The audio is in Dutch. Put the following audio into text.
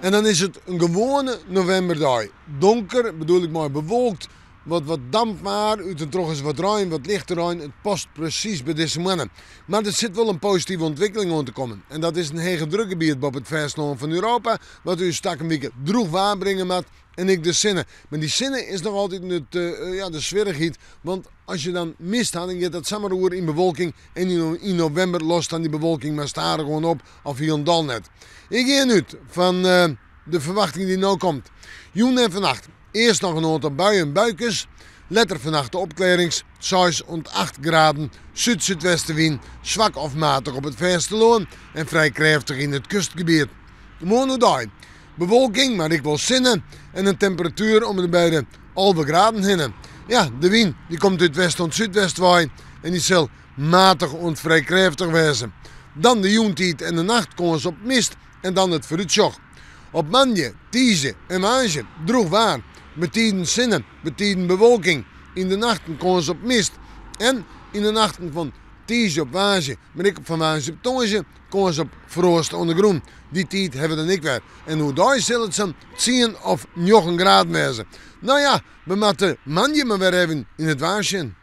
En dan is het een gewone novemberdag. Donker, bedoel ik maar bewolkt. Wat damp maar, uit en terug is wat ruim, wat lichter ruim. Het past precies bij deze mannen. Maar er zit wel een positieve ontwikkeling aan te komen. En dat is een hege drukgebied op het verslaan van Europa. Wat u stak een beetje droeg waarbrengen met. En ik de zinnen. Maar die zinnen is nog altijd de zwierigheid. Want als je dan mist had, dan gaat dat samenroer in bewolking. En in november lost dan die bewolking maar stadig gewoon op. Of hier en dan net. Ik ga nu van de verwachting die nu komt. Joen en vannacht. Eerst nog een aantal buien en buikjes. Later vannacht de opklarings. 6 tot 8 graden. Zuid-zuidwestenwind. Zwak of matig op het Versteloon. En vrij krachtig in het kustgebied. Morgen dag. Bewolking, maar ik wil zinnen. En een temperatuur om de beide halve graden heen. Ja, de wind die komt uit west tot zuidwest waaien. En die zal matig en vrij krachtig wezen. Dan de joentijd en de nacht komen ze op mist. En dan het vooruitzicht. Op maandag, dinsdag en woensdag droeg waar. Met tijden zinnen, met tijden bewolking. In de nachten komen ze op mist. En in de nachten van dinsdag op woensdag, maar ik van woensdag op donderdag, komen ze op frost ondergroen. Die tijd hebben we dan niet weer. En hoe daar zal het zijn 10 of 9 graden wezen. Nou ja, we moeten maandag maar weer even in het waarschuwen.